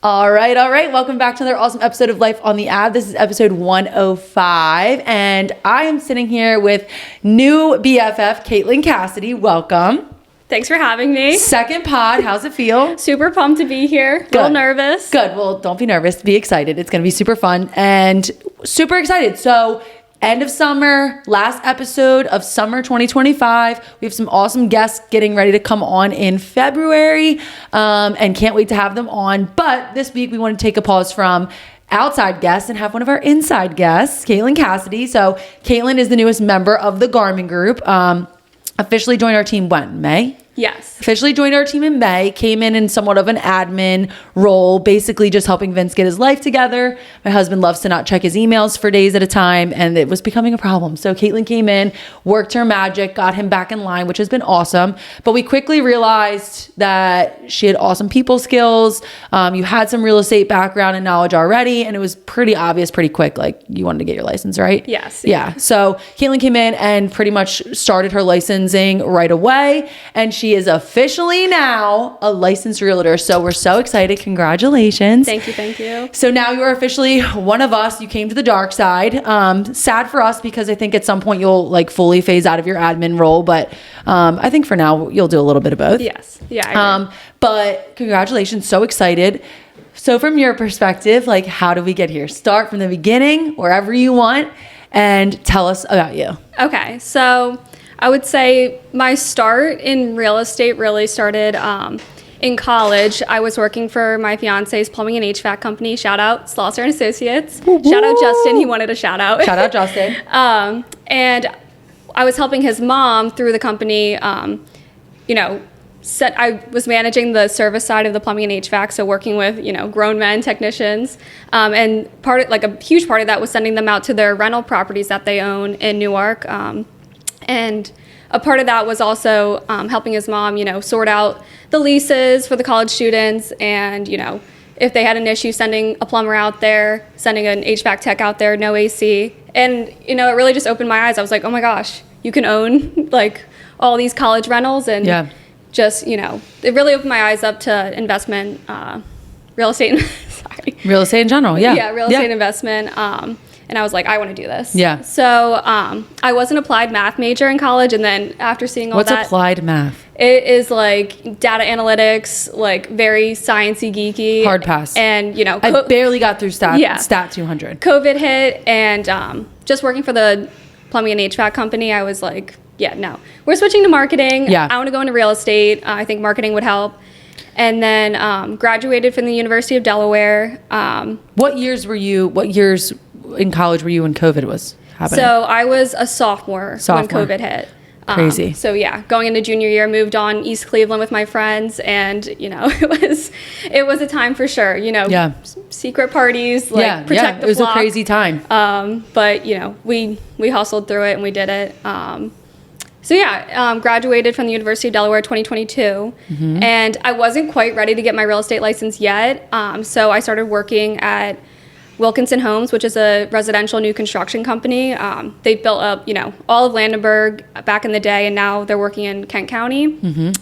All right. Welcome back to another awesome episode of Life on the Ab. This is episode 105, and I am sitting here with new BFF, Kaitlyn Cassidy. Welcome. Thanks for having me. Second pod. How's it feel? Super pumped to be here. A little nervous. Good. Well, don't be nervous. Be excited. It's going to be super fun and super excited. So, end of summer, last episode of summer 2025. We have some awesome guests getting ready to come on in February, and can't wait to have them on. But this week we want to take a pause from outside guests and have one of our inside guests, Kaitlyn Cassidy. So Caitlyn is the newest member of the Garman Group. Officially joined our team when? May? Yes. Officially joined our team in May, came in somewhat of an admin role, basically just helping Vince get his life together. My husband loves to not check his emails for days at a time, and it was becoming a problem. So Kaitlyn came in, worked her magic, got him back in line, which has been awesome. But we quickly realized that she had awesome people skills. You had some real estate background and knowledge already, and it was pretty obvious pretty quick, like you wanted to get your license, right? Yes. Yeah. So Kaitlyn came in and pretty much started her licensing right away, and she is officially now a licensed realtor. So we're so excited. Congratulations. Thank you. So now you are officially one of us. You came to the dark side. Sad for us because I think at some point you'll like fully phase out of your admin role, but I think for now you'll do a little bit of both. Yes. Yeah. I agree. But congratulations. So excited. So from your perspective, like how did we get here? Start from the beginning, wherever you want, and tell us about you. Okay. So I would say my start in real estate really started in college. I was working for my fiance's plumbing and HVAC company. Shout out Slosser and Associates. Woo-hoo. Shout out Justin. He wanted a shout out. Shout out Justin. And I was helping his mom through the company. I was managing the service side of the plumbing and HVAC, so working with grown men technicians, and a huge part of that was sending them out to their rental properties that they own in Newark. And a part of that was also helping his mom, sort out the leases for the college students, and if they had an issue, sending a plumber out there, sending an HVAC tech out there, no AC, and it really just opened my eyes. I was like, oh my gosh, you can own like all these college rentals, and just it really opened my eyes up to investment, real estate. Sorry, real estate in general. Yeah, real estate investment. And I was like, I want to do this. Yeah. So I was an applied math major in college, and then after seeing all What's that, applied math? It is like data analytics, like very sciencey, geeky. Hard pass. And I barely got through Stat 200. COVID hit, and just working for the plumbing and HVAC company, I was like, yeah, no, we're switching to marketing. Yeah. I want to go into real estate. I think marketing would help. And then graduated from the University of Delaware. What years in college were you when COVID was happening? So I was a sophomore when COVID hit. Crazy. So yeah, going into junior year, moved on East Cleveland with my friends, and it was a time for sure. Secret parties, protect the flock. It was a crazy time. But we hustled through it and we did it. Graduated from the University of Delaware 2022, and I wasn't quite ready to get my real estate license yet. So I started working at Wilkinson Homes, which is a residential new construction company. They built up, all of Landenberg back in the day, and now they're working in Kent County.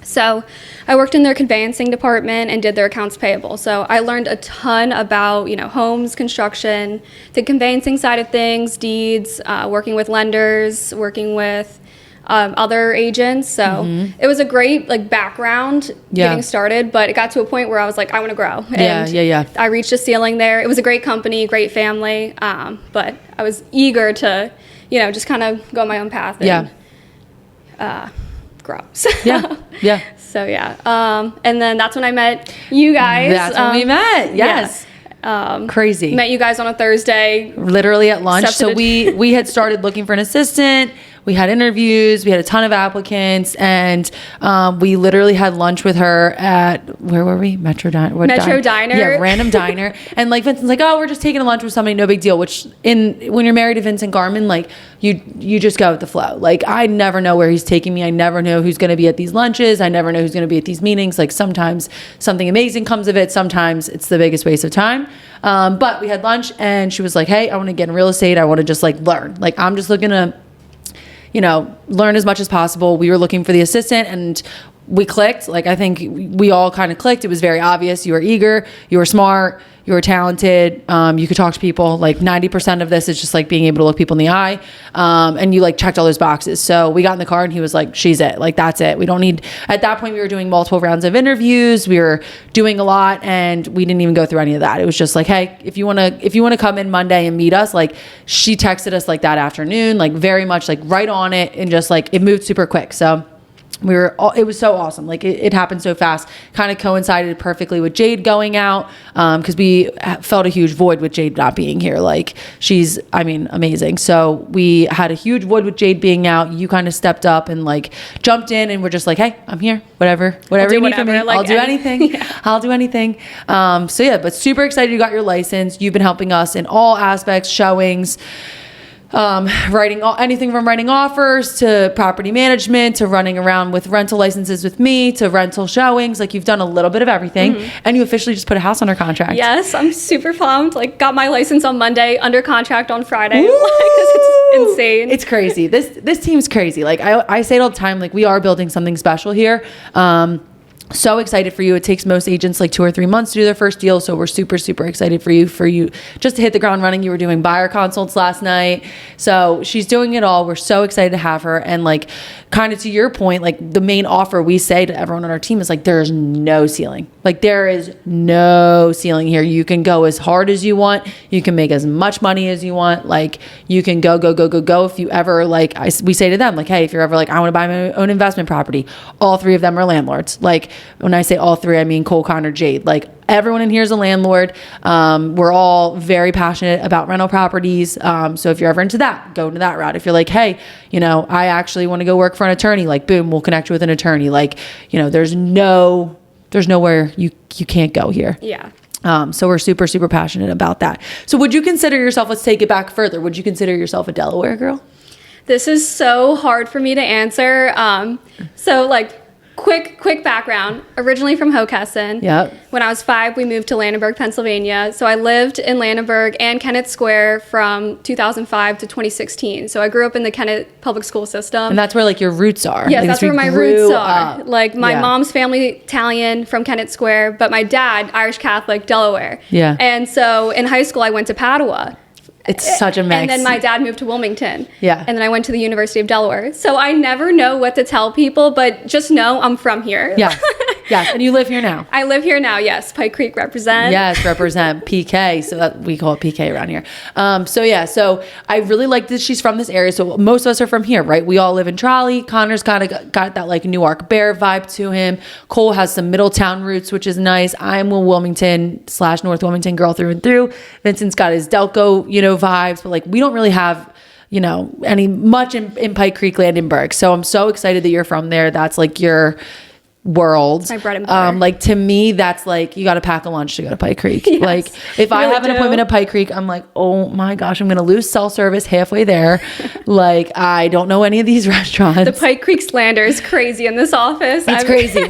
So I worked in their conveyancing department and did their accounts payable. So I learned a ton about, homes, construction, the conveyancing side of things, deeds, working with lenders, working with other agents. So it was a great background getting started, but it got to a point where I was like, I want to grow. And I reached a ceiling there. It was a great company, great family. But I was eager to, just kind of go my own path and grow. So and then that's when I met you guys. That's when we met. Yes. Crazy. Met you guys on a Thursday. Literally at lunch. So we had started looking for an assistant. We had interviews. We had a ton of applicants, and we literally had lunch with her at, where were we? Metro Diner. Yeah, random diner. And Vincent's like, oh, we're just taking a lunch with somebody, no big deal. Which when you're married to Vincent Garman, you just go with the flow. I never know where he's taking me. I never know who's going to be at these lunches. I never know who's going to be at these meetings. Sometimes something amazing comes of it. Sometimes it's the biggest waste of time. But we had lunch, and she was like, hey, I want to get in real estate. I want to just learn. I'm just looking to learn as much as possible. We were looking for the assistant, and we clicked. Like, I think we all kind of clicked. It was very obvious. You were eager, you were smart, you were talented. You could talk to people. Like 90% of this is just like being able to look people in the eye. And you like checked all those boxes. So we got in the car and he was like, she's it. Like, that's it. We don't need, at that point we were doing multiple rounds of interviews. We were doing a lot and we didn't even go through any of that. It was just like, hey, if you want to come in Monday and meet us, like she texted us like that afternoon, like very much like right on it. And just like, it moved super quick. So it was so awesome. Like it happened so fast, kind of coincided perfectly with Jade going out. Cause we felt a huge void with Jade not being here. Like she's, I mean, amazing. So we had a huge void with Jade being out. You kind of stepped up and like jumped in and we're just like, hey, I'm here, whatever you need from me. Like, I'll do anything. Yeah. I'll do anything. So yeah, but super excited you got your license. You've been helping us in all aspects, showings, anything from writing offers to property management to running around with rental licenses with me to rental showings. Like you've done a little bit of everything and you officially just put a house under contract. Yes, I'm super pumped. Like got my license on Monday, under contract on Friday. Like, it's insane. It's crazy. This team's crazy. Like I say it all the time, like we are building something special here. So excited for you. It takes most agents like 2 or 3 months to do their first deal. So we're super, super excited for you just to hit the ground running. You were doing buyer consults last night. So she's doing it all. We're so excited to have her. And like, kind of to your point, like the main offer we say to everyone on our team is like, there's no ceiling. Like there is no ceiling here. You can go as hard as you want. You can make as much money as you want. Like you can go. If you ever like, we say to them like, hey, if you're ever like, I want to buy my own investment property, all 3 of them are landlords. Like when I say all 3, I mean Cole, Connor, Jade. Like everyone in here is a landlord. We're all very passionate about rental properties. So if you're ever into that, go into that route. If you're like, hey, I actually want to go work for an attorney, like boom, we'll connect you with an attorney. Like, there's nowhere you can't go here. Yeah. So we're super, super passionate about that. So would you consider yourself, let's take it back further. Would you consider yourself a Delaware girl? This is so hard for me to answer. So like, Quick background. Originally from Hockessin. Yep. When I was 5, we moved to Landenberg, Pennsylvania. So I lived in Landenberg and Kennett Square from 2005 to 2016. So I grew up in the Kennett public school system. And that's where like your roots are. Yes, like, that's where my roots are. Up. Like my mom's family Italian from Kennett Square, but my dad Irish Catholic, Delaware. Yeah. And so in high school I went to Padua. It's such a mix. And then my dad moved to Wilmington. Yeah. And then I went to the University of Delaware. So I never know what to tell people, but just know I'm from here. Yeah. Yes. And you live here now. I live here now. Yes. Pike Creek represent. Yes. Represent PK. So that we call it PK around here. So I really like that she's from this area. So most of us are from here, right? We all live in Trolley. Connor's kind of got that like Newark Bear vibe to him. Cole has some Middletown roots, which is nice. I'm a Wilmington / North Wilmington girl through and through. Vincent's got his Delco, vibes, but like we don't really have any much in Pike Creek, Landenberg. So I'm so excited that you're from there. That's like your world. My bread and butter. Like to me, that's like you got to pack a lunch to go to Pike Creek. Yes, like if I have an appointment at Pike Creek, I'm like, oh my gosh, I'm gonna lose cell service halfway there. Like I don't know any of these restaurants. The Pike Creek slander is crazy in this office. It's crazy.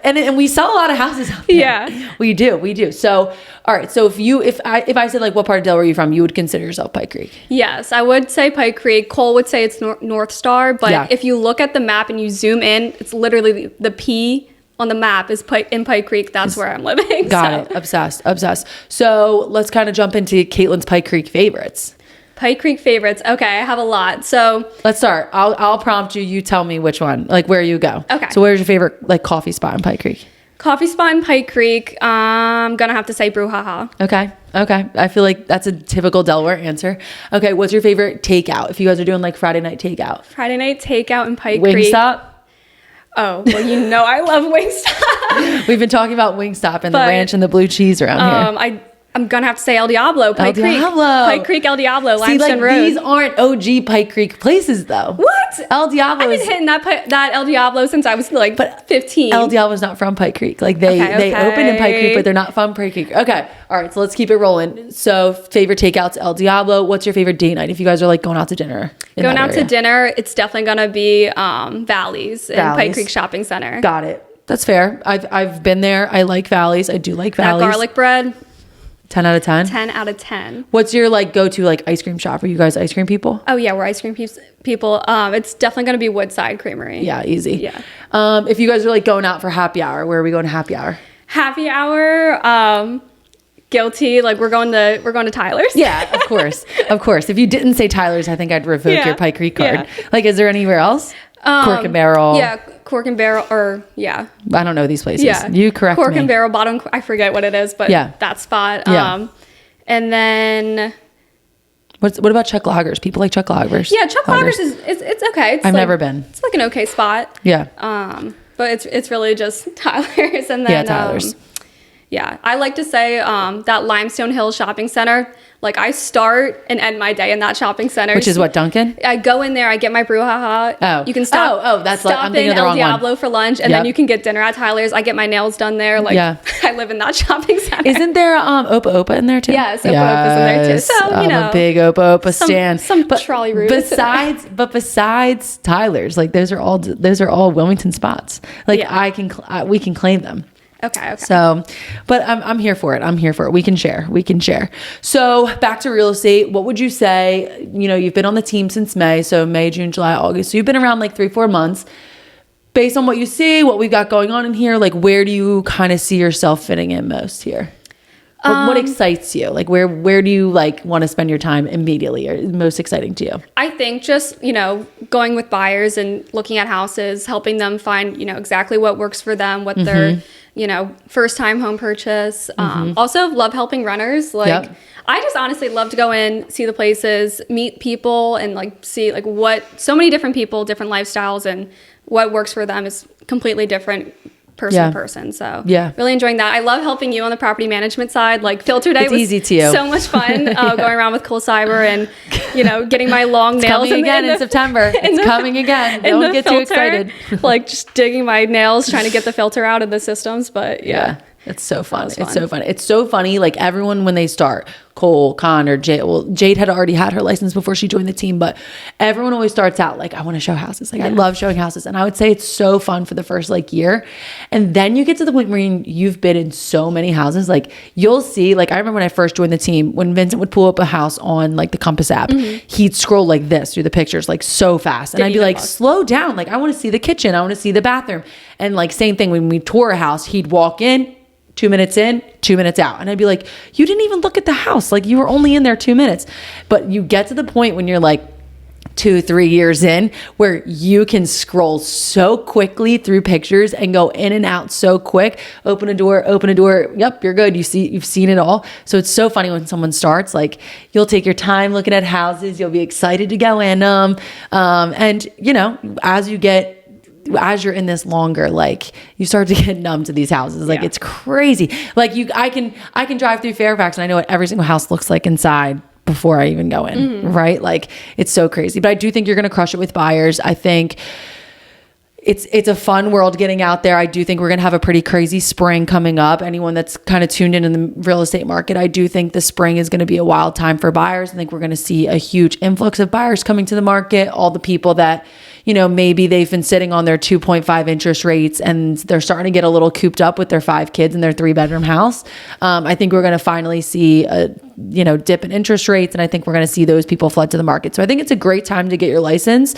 And we sell a lot of houses out there. Yeah, we do. So all right. So if I said like what part of Delaware are you from, you would consider yourself Pike Creek. Yes, I would say Pike Creek. Cole would say it's North Star, but if you look at the map and you zoom in, it's literally the P on the map is in Pike Creek. That's where I'm living. Got it. Obsessed. So let's kind of jump into Kaitlyn's Pike Creek favorites. Pike Creek favorites. Okay, I have a lot. So let's start. I'll prompt you. You tell me which one, like where you go. Okay. So where's your favorite like coffee spot in Pike Creek? Coffee spot in Pike Creek. I'm gonna have to say Brouhaha. Okay. I feel like that's a typical Delaware answer. Okay. What's your favorite takeout? If you guys are doing like Friday night takeout. Friday night takeout in Pike Creek. Wingstop. Oh, well, I love Wingstop. We've been talking about Wingstop and the ranch and the blue cheese around here. I'm going to have to say El Diablo, Pike Creek. Pike Creek, El Diablo, Limestone Road. These aren't OG Pike Creek places, though. What? El Diablo I've been hitting that El Diablo since I was like 15. El Diablo's not from Pike Creek. Like they opened in Pike Creek, but they're not from Pike Creek. Okay. All right. So let's keep it rolling. So favorite takeouts, El Diablo. What's your favorite date night if you guys are like going out to dinner? Going out to dinner, it's definitely going to be Valleys in Pike Creek Shopping Center. Got it. That's fair. I've been there. I like Valleys. I do like Valleys. That garlic bread. 10 out of 10? 10 out of 10. What's your like go-to like ice cream shop? Are you guys ice cream people? Oh yeah, we're ice cream people. It's definitely going to be Woodside Creamery. Yeah, easy. Yeah. If you guys are like going out for happy hour, where are we going to happy hour? Happy hour, guilty. Like we're going to Tyler's. Yeah, of course. Of course. If you didn't say Tyler's, I think I'd revoke your Pike Creek card. Yeah. Like, is there anywhere else? Cork and Barrel. Yeah, Cork and Barrel, or yeah. I don't know these places. Yeah. You correct Cork me. and Barrel, bottom, I forget what it is, but Yeah. that spot. Yeah. And then... What about Chuck Loggers? People like Chuck Loggers. Yeah, Chuck Loggers is it's okay. It's I've like, never been. It's like an okay spot. Yeah. But it's really just Tyler's, and then Yeah, Tyler's. Yeah, I like to say that Limestone Hill Shopping Center, like I start and end my day in that shopping center. Which is what, Dunkin'? I go in there, I get my brouhaha. Oh. You can stop. Oh, that's like, stop I'm thinking in of the El wrong Diablo one. for lunch, and then you can get dinner at Tyler's. I get my nails done there. Like, Yeah. I live in that shopping center. Isn't there Opa Opa in there too? Yes, Opa Opa's in there too. So, you I'm know, a big Opa Opa stan. some trolley routes. Besides Tyler's, like those are all Wilmington spots. Like Yeah. we can claim them. Okay. So, but I'm here for it. I'm here for it. We can share. So back to real estate. What would you say? You know, you've been on the team since May. So May, June, July, August. So you've been around like 3-4 months. Based on what you see, what we've got going on in here, like where do you kind of see yourself fitting in most here? What excites you? Like where do you like want to spend your time immediately or most exciting to you? I think just, going with buyers and looking at houses, helping them find, exactly what works for them, what their, first time home purchase. Also love helping renters. Like Yep. I just honestly love to go in, see the places, meet people, and like see like what so many different people, different lifestyles, and what works for them is completely different person to person. So really enjoying that. I love helping you on the property management side. Like filter day was easy to you. So much fun going around with Cool Cyber and getting my long nails coming again in September. It's coming again. Don't get too excited. Like just digging my nails, trying to get the filter out of the systems. But yeah. It's so fun. It's so fun. It's so funny. Like everyone, when they start, Cole, Con, or Jade, well, Jade had already had her license before she joined the team, but everyone always starts out like, I want to show houses. Like I love showing houses. And I would say it's so fun for the first like year. And then you get to the point where you've been in so many houses. Like you'll see, like I remember when I first joined the team, when Vincent would pull up a house on like the Compass app, he'd scroll like this through the pictures, like so fast. And I'd be like, slow down. Like I want to see the kitchen. I want to see the bathroom. And like same thing when we tour a house, he'd walk in, 2 minutes in, 2 minutes out. And I'd be like, you didn't even look at the house. Like you were only in there 2 minutes. But you get to the point when you're like 2-3 years in where you can scroll so quickly through pictures and go in and out so quick. Open a door. Yep, you're good. You've seen it all. So it's so funny when someone starts, like you'll take your time looking at houses. You'll be excited to go in them. And as you're in this longer, like you start to get numb to these houses. Like it's crazy. Like I can drive through Fairfax and I know what every single house looks like inside before I even go in. Right. Like it's so crazy, but I do think you're going to crush it with buyers. I think it's a fun world getting out there. I do think we're going to have a pretty crazy spring coming up. Anyone that's kind of tuned in the real estate market, I do think the spring is going to be a wild time for buyers. I think we're going to see a huge influx of buyers coming to the market. All the people that, maybe they've been sitting on their 2.5 interest rates and they're starting to get a little cooped up with their 5 kids in their 3-bedroom house. I think we're going to finally see a, dip in interest rates. And I think we're going to see those people flood to the market. So I think it's a great time to get your license.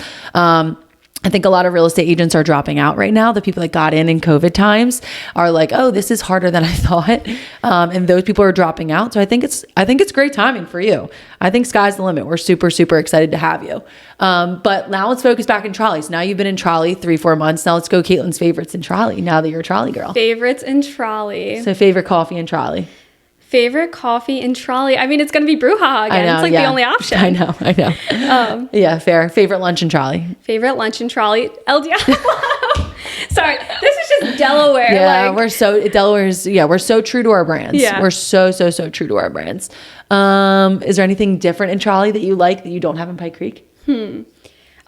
I think a lot of real estate agents are dropping out right now. The people that got in COVID times are like, oh, this is harder than I thought. And those people are dropping out. So I think it's great timing for you. I think sky's the limit. We're super, super excited to have you. But now let's focus back in Trolley. So now you've been in Trolley 3-4 months. Now let's go Caitlyn's favorites in Trolley now that you're a Trolley girl. Favorites in Trolley. So favorite coffee in Trolley. Favorite coffee in Trolley. I mean, it's going to be brouhaha again. It's like the only option. I know. Yeah, fair. Favorite lunch in Trolley. Favorite lunch in Trolley. El Diablo. Sorry, this is just Delaware. Yeah, we're so true to our brands. Yeah. We're so true to our brands. Is there anything different in Trolley that you like that you don't have in Pike Creek?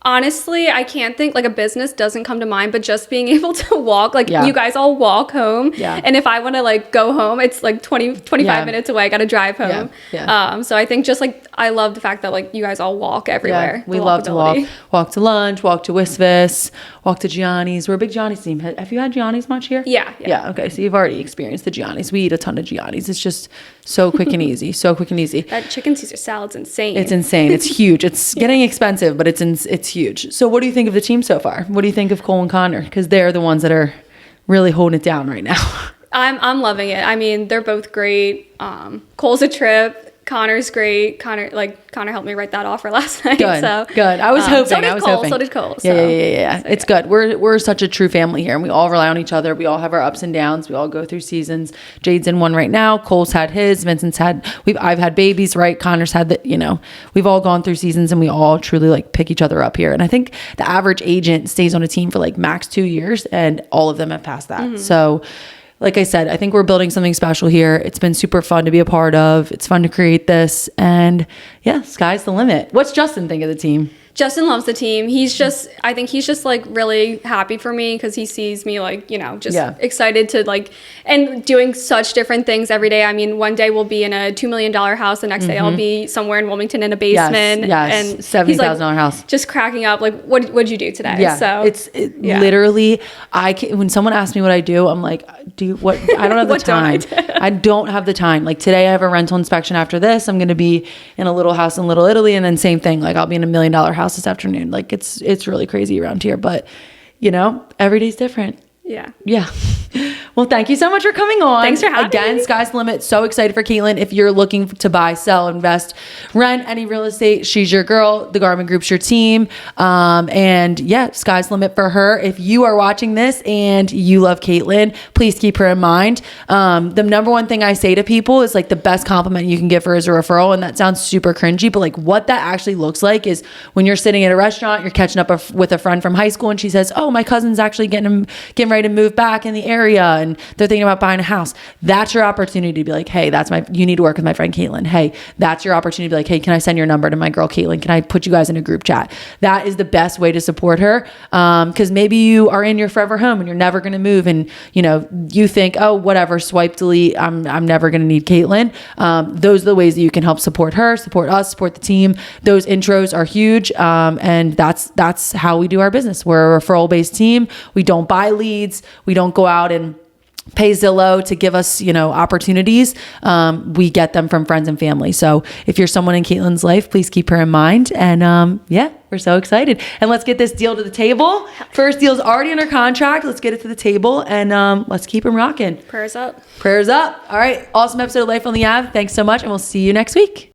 Honestly, I can't think, like a business doesn't come to mind, but just being able to walk, like you guys all walk home. Yeah. And if I want to like go home, it's like 25 minutes away. I got to drive home. Yeah. So I think just like, I love the fact that like you guys all walk everywhere. Yeah, we love to walk to lunch, walk to Wisvis, walk to Gianni's. We're a big Gianni's team. Have you had Gianni's much here? Yeah. Okay. So you've already experienced the Gianni's. We eat a ton of Gianni's. It's just so quick and easy. So quick and easy. That chicken Caesar salad's insane. It's insane. It's huge. It's getting expensive, but it's huge. So what do you think of the team so far? What do you think of Cole and Connor? Because they're the ones that are really holding it down right now. I'm loving it. I mean, they're both great. Cole's a trip. Connor's great. Connor helped me write that offer last night. Good. So Good. I was hoping. So did Cole. So. Yeah. It's good. We're such a true family here, and we all rely on each other. We all have our ups and downs. We all go through seasons. Jade's in one right now. Cole's had his. Vincent's had. I've had babies. Right. Connor's had the. We've all gone through seasons, and we all truly like pick each other up here. And I think the average agent stays on a team for like max 2 years, and all of them have passed that. Mm-hmm. So. Like I said, I think we're building something special here. It's been super fun to be a part of. It's fun to create this. And yeah, sky's the limit. What's Justin think of the team? Justin loves the team. I think he's just like really happy for me because he sees me like, excited to like, and doing such different things every day. I mean, one day we'll be in a $2 million house. The next day I'll be somewhere in Wilmington in a basement. Yes. And $70,000 house. Just cracking up. Like, what'd you do today? Yeah. So literally, when someone asks me what I do, I'm like, I don't have the time. I don't have the time. Like today I have a rental inspection after this. I'm going to be in a little house in Little Italy. And then same thing. Like I'll be in $1 million house this afternoon. Like it's really crazy around here, but every day's different. Yeah. Well, thank you so much for coming on. Thanks for having me. Again, sky's the limit. So excited for Caitlyn. If you're looking to buy, sell, invest, rent any real estate, she's your girl. The Garman Group's your team. And yeah, sky's the limit for her. If you are watching this and you love Caitlyn, please keep her in mind. The number one thing I say to people is like the best compliment you can give her is a referral. And that sounds super cringy, but like what that actually looks like is when you're sitting at a restaurant, you're catching up with a friend from high school and she says, oh, my cousin's actually getting ready to move back in the area and they're thinking about buying a house. That's your opportunity to be like, hey, you need to work with my friend Caitlyn. Hey, that's your opportunity to be like, hey, can I send your number to my girl Caitlyn? Can I put you guys in a group chat? That is the best way to support her. Because maybe you are in your forever home and you're never going to move and you think, oh, whatever, swipe delete. I'm never going to need Caitlyn. Those are the ways that you can help support her, support us, support the team. Those intros are huge. And that's how we do our business. We're a referral-based team. We don't buy leads. We don't go out and pay Zillow to give us, opportunities. We get them from friends and family. So if you're someone in Caitlyn's life, please keep her in mind. And we're so excited. And let's get this deal to the table. First deal's already under contract. Let's get it to the table and let's keep them rocking. Prayers up. Prayers up. All right. Awesome episode of Life on the Ave. Thanks so much. And we'll see you next week.